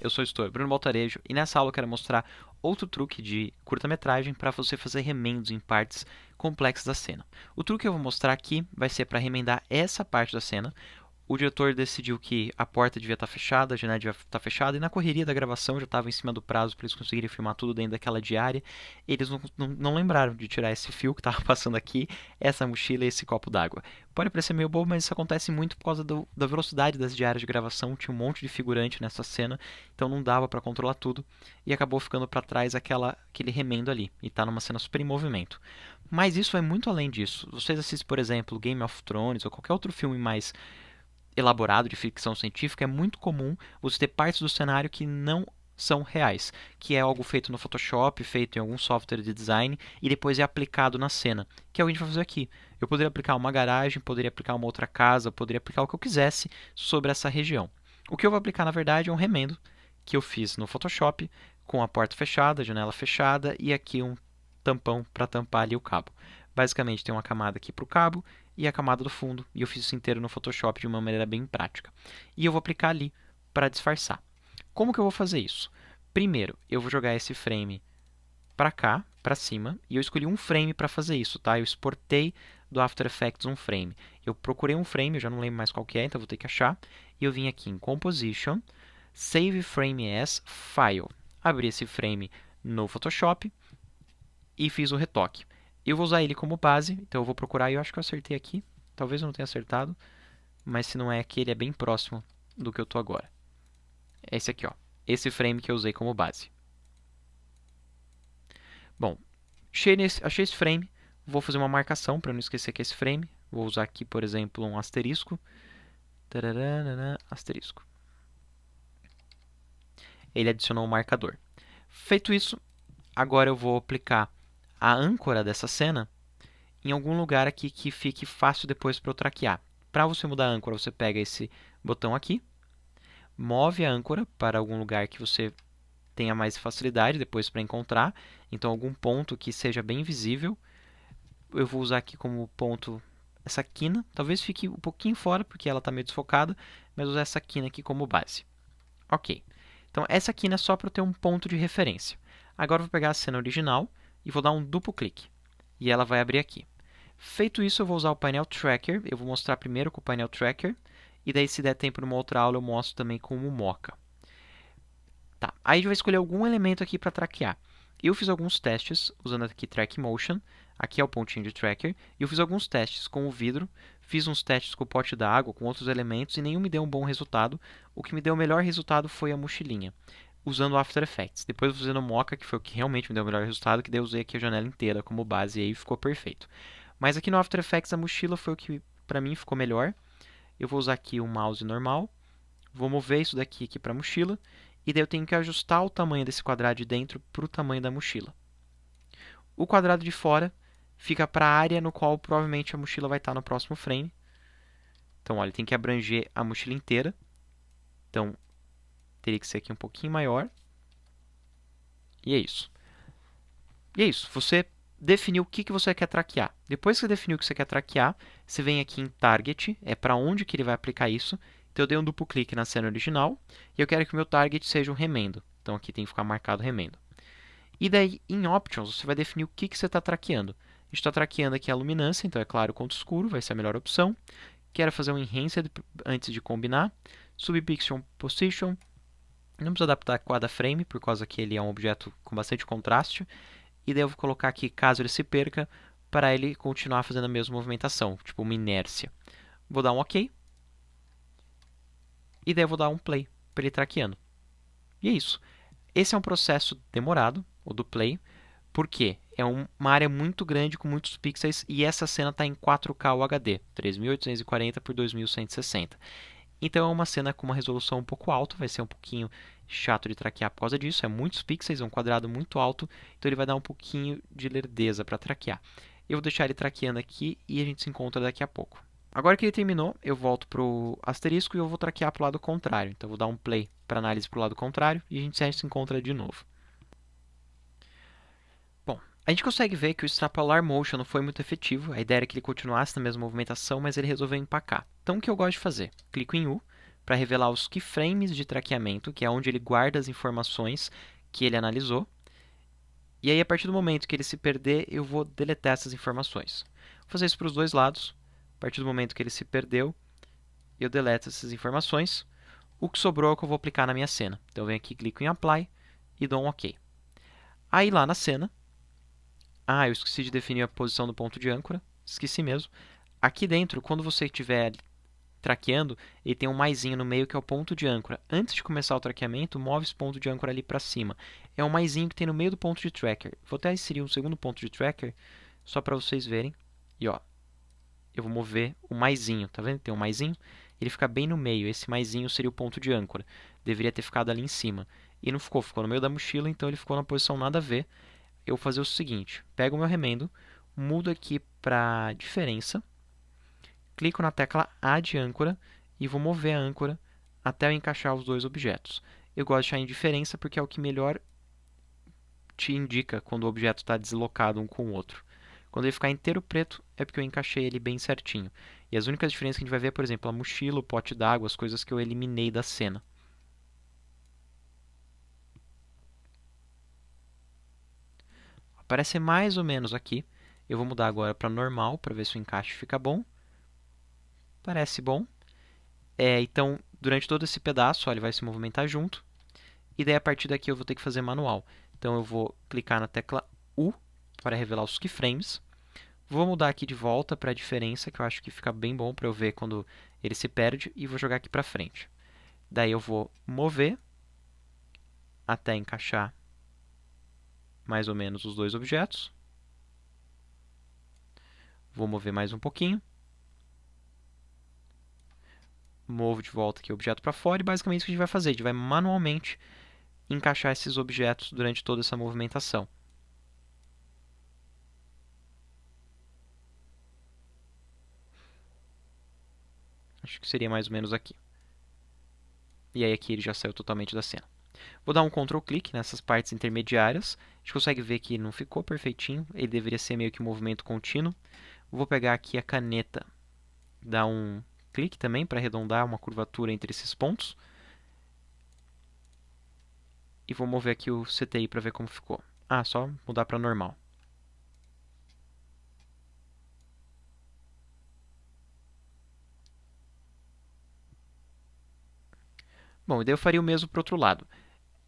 eu sou o Tutor Bruno Baltarejo e nessa aula eu quero mostrar outro truque de curta-metragem para você fazer remendos em partes complexas da cena. O truque que eu vou mostrar aqui vai ser para remendar essa parte da cena. O diretor decidiu que a porta devia estar fechada, a janela devia estar fechada, e na correria da gravação já estava em cima do prazo para eles conseguirem filmar tudo dentro daquela diária. Eles não lembraram de tirar esse fio que estava passando aqui, essa mochila e esse copo d'água. Pode parecer meio bobo, mas isso acontece muito por causa da velocidade das diárias de gravação. Tinha um monte de figurante nessa cena, então não dava para controlar tudo, e acabou ficando para trás aquele remendo ali, e está numa cena super em movimento. Mas isso vai muito além disso. Vocês assistem, por exemplo, Game of Thrones ou qualquer outro filme mais elaborado de ficção científica, é muito comum você ter partes do cenário que não são reais, que é algo feito no Photoshop, feito em algum software de design e depois é aplicado na cena, que é o que a gente vai fazer aqui. Eu poderia aplicar uma garagem, poderia aplicar uma outra casa, poderia aplicar o que eu quisesse sobre essa região. O que eu vou aplicar, na verdade, é um remendo que eu fiz no Photoshop, com a porta fechada, a janela fechada e aqui um tampão para tampar ali o cabo. Basicamente tem uma camada aqui para o cabo e a camada do fundo, e eu fiz isso inteiro no Photoshop de uma maneira bem prática. E eu vou aplicar ali para disfarçar. Como que eu vou fazer isso? Primeiro, eu vou jogar esse frame para cá, para cima, e eu escolhi um frame para fazer isso, tá? Eu exportei do After Effects um frame. Eu procurei um frame, eu já não lembro mais qual que é, então vou ter que achar. E eu vim aqui em Composition, Save Frame as File. Abri esse frame no Photoshop e fiz o retoque. Eu vou usar ele como base, então eu vou procurar, e eu acho que eu acertei aqui. Talvez eu não tenha acertado, mas se não é aqui, ele é bem próximo do que eu estou agora. É esse aqui, ó. Esse frame que eu usei como base. Bom, achei esse frame, vou fazer uma marcação para não esquecer que é esse frame. Vou usar aqui, por exemplo, um asterisco. Tararana, asterisco. Ele adicionou um marcador. Feito isso, agora eu vou aplicar a âncora dessa cena em algum lugar aqui que fique fácil depois para eu traquear. Para você mudar a âncora, você pega esse botão aqui, move a âncora para algum lugar que você tenha mais facilidade depois para encontrar. Então, algum ponto que seja bem visível. Eu vou usar aqui como ponto essa quina. Talvez fique um pouquinho fora, porque ela está meio desfocada, mas vou usar essa quina aqui como base. Ok. Então, essa quina é só para eu ter um ponto de referência. Agora, eu vou pegar a cena original e vou dar um duplo clique. E ela vai abrir aqui. Feito isso, eu vou usar o painel Tracker. Eu vou mostrar primeiro com o painel Tracker. E daí, se der tempo numa outra aula, eu mostro também com o Mocha. Tá. Aí a gente vai escolher algum elemento aqui para traquear. Eu fiz alguns testes usando aqui Track Motion. Aqui é o pontinho de Tracker. E eu fiz alguns testes com o vidro. Fiz uns testes com o pote d'água, com outros elementos, e nenhum me deu um bom resultado. O que me deu o melhor resultado foi a mochilinha, usando o After Effects. Depois eu fui usando o Mocha, que foi o que realmente me deu o melhor resultado, que daí eu usei aqui a janela inteira como base e aí ficou perfeito. Mas aqui no After Effects a mochila foi o que para mim ficou melhor. Eu vou usar aqui o mouse normal, vou mover isso daqui aqui para a mochila, e daí eu tenho que ajustar o tamanho desse quadrado de dentro para o tamanho da mochila. O quadrado de fora fica para a área no qual provavelmente a mochila vai estar no próximo frame. Então, olha, tem que abranger a mochila inteira. Então, teria que ser aqui um pouquinho maior. E é isso. E é isso. Você definiu o que você quer traquear. Depois que você definiu o que você quer traquear, você vem aqui em Target, é para onde que ele vai aplicar isso. Então, eu dei um duplo clique na cena original e eu quero que o meu target seja um remendo. Então, aqui tem que ficar marcado remendo. E daí, em Options, você vai definir o que você está traqueando. A gente está traqueando aqui a luminância, então é claro contra escuro, vai ser a melhor opção. Quero fazer um Enhanced antes de combinar. Subpixel Position. Não precisa adaptar cada frame, por causa que ele é um objeto com bastante contraste. E daí eu vou colocar aqui, caso ele se perca, para ele continuar fazendo a mesma movimentação, tipo uma inércia. Vou dar um OK. E daí eu vou dar um Play para ele traqueando. E é isso. Esse é um processo demorado, o do Play, porque é uma área muito grande com muitos pixels e essa cena está em 4K UHD, 3840 por 2160. Então é uma cena com uma resolução um pouco alta, vai ser um pouquinho chato de traquear por causa disso, é muitos pixels, é um quadrado muito alto, então ele vai dar um pouquinho de lerdeza para traquear. Eu vou deixar ele traqueando aqui e a gente se encontra daqui a pouco. Agora que ele terminou, eu volto para o asterisco e eu vou traquear para o lado contrário. Então, eu vou dar um play para análise para o lado contrário e a gente se encontra de novo. Bom, a gente consegue ver que o Extrapolar Motion não foi muito efetivo. A ideia era que ele continuasse na mesma movimentação, mas ele resolveu empacar. Então, o que eu gosto de fazer? Clico em U, para revelar os keyframes de traqueamento, que é onde ele guarda as informações que ele analisou. E aí, a partir do momento que ele se perder, eu vou deletar essas informações. Vou fazer isso para os dois lados. A partir do momento que ele se perdeu, eu deleto essas informações. O que sobrou é o que eu vou aplicar na minha cena. Então, eu venho aqui, clico em Apply e dou um OK. Aí, lá na cena... eu esqueci de definir a posição do ponto de âncora. Esqueci mesmo. Aqui dentro, quando você estiver traqueando, ele tem um maisinho no meio que é o ponto de âncora. Antes de começar o traqueamento, move esse ponto de âncora ali para cima. É um maisinho que tem no meio do ponto de tracker. Vou até inserir um segundo ponto de tracker, só para vocês verem. E ó, eu vou mover o maisinho, tá vendo? Tem um maisinho, ele fica bem no meio. Esse maisinho seria o ponto de âncora. Deveria ter ficado ali em cima. E não ficou, ficou no meio da mochila, então ele ficou na posição nada a ver. Eu vou fazer o seguinte, pego o meu remendo, mudo aqui para diferença, clico na tecla A de âncora e vou mover a âncora até eu encaixar os dois objetos. Eu gosto de deixar em diferença porque é o que melhor te indica quando o objeto está deslocado um com o outro. Quando ele ficar inteiro preto, é porque eu encaixei ele bem certinho. E as únicas diferenças que a gente vai ver, por exemplo, a mochila, o pote d'água, as coisas que eu eliminei da cena. Aparece mais ou menos aqui. Eu vou mudar agora para normal, para ver se o encaixe fica bom. Parece bom. Então, durante todo esse pedaço, ele vai se movimentar junto. E daí, a partir daqui, eu vou ter que fazer manual. Então, eu vou clicar na tecla U para revelar os keyframes. Vou mudar aqui de volta para a diferença, que eu acho que fica bem bom para eu ver quando ele se perde. E vou jogar aqui para frente. Daí, eu vou mover até encaixar mais ou menos os dois objetos. Vou mover mais um pouquinho. Movo de volta aqui o objeto para fora e basicamente o que a gente vai fazer? A gente vai manualmente encaixar esses objetos durante toda essa movimentação. Acho que seria mais ou menos aqui. E aí aqui ele já saiu totalmente da cena. Vou dar um Ctrl clique nessas partes intermediárias. A gente consegue ver que não ficou perfeitinho. Ele deveria ser meio que um movimento contínuo. Vou pegar aqui a caneta, dar um clique também para arredondar uma curvatura entre esses pontos. E vou mover aqui o CTI para ver como ficou. Só mudar para normal. Bom, e daí eu faria o mesmo para o outro lado.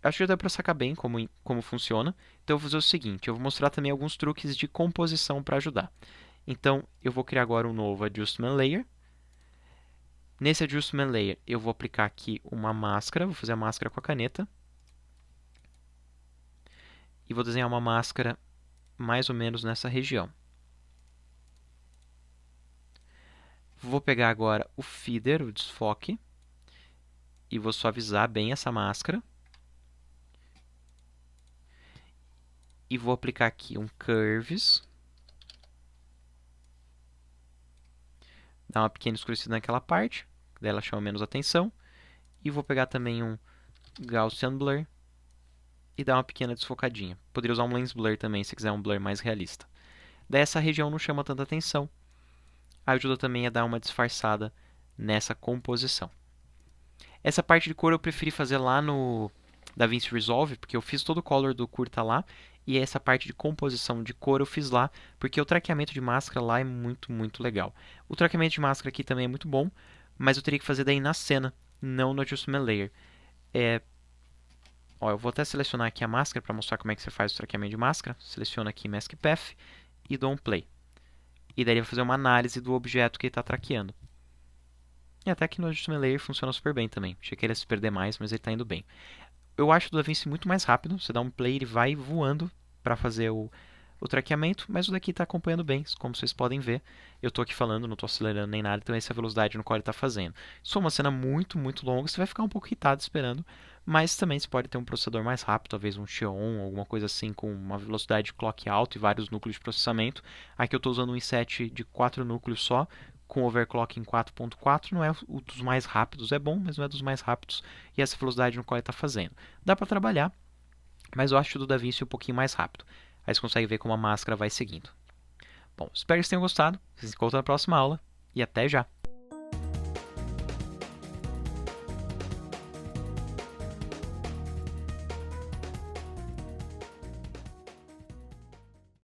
Acho que já deu para sacar bem como funciona. Então eu vou fazer o seguinte, eu vou mostrar também alguns truques de composição para ajudar. Então eu vou criar agora um novo Adjustment Layer. Nesse Adjustment Layer eu vou aplicar aqui uma máscara, vou fazer a máscara com a caneta. E vou desenhar uma máscara mais ou menos nessa região. Vou pegar agora o feather, o desfoque, e vou suavizar bem essa máscara. E vou aplicar aqui um curves. Dar uma pequena escurecida naquela parte, daí ela chama menos atenção. E vou pegar também um Gaussian Blur e dar uma pequena desfocadinha. Poderia usar um Lens Blur também, se quiser um blur mais realista. Daí essa região não chama tanta atenção. Ajuda também a dar uma disfarçada nessa composição. Essa parte de cor eu preferi fazer lá no DaVinci Resolve, porque eu fiz todo o color do curta lá. E essa parte de composição de cor eu fiz lá, porque o traqueamento de máscara lá é muito, muito legal. O traqueamento de máscara aqui também é muito bom, mas eu teria que fazer daí na cena, não no Adjustment Layer. Eu vou até selecionar aqui a máscara para mostrar como é que você faz o traqueamento de máscara. Seleciono aqui Mask Path e dou um Play. E daí ele vai fazer uma análise do objeto que ele está traqueando. E até que no Adjustment Layer funciona super bem também. Achei que ele ia se perder mais, mas ele está indo bem. Eu acho o DaVinci muito mais rápido. Você dá um play, ele vai voando para fazer o traqueamento, mas o daqui está acompanhando bem, como vocês podem ver. Eu estou aqui falando, não estou acelerando nem nada, então essa é a velocidade no qual ele está fazendo. Se for uma cena muito, muito longa, você vai ficar um pouco irritado esperando, mas também você pode ter um processador mais rápido, talvez um Xeon, alguma coisa assim, com uma velocidade de clock alta e vários núcleos de processamento. Aqui eu estou usando um i7 de 4 núcleos só, com overclock em 4.4, não é um dos mais rápidos, é bom, mas não é dos mais rápidos, e essa velocidade no qual ele está fazendo. Dá para trabalhar, mas eu acho o do DaVinci um pouquinho mais rápido. Aí você consegue ver como a máscara vai seguindo. Bom, espero que vocês tenham gostado. Vocês se encontram na próxima aula e até já!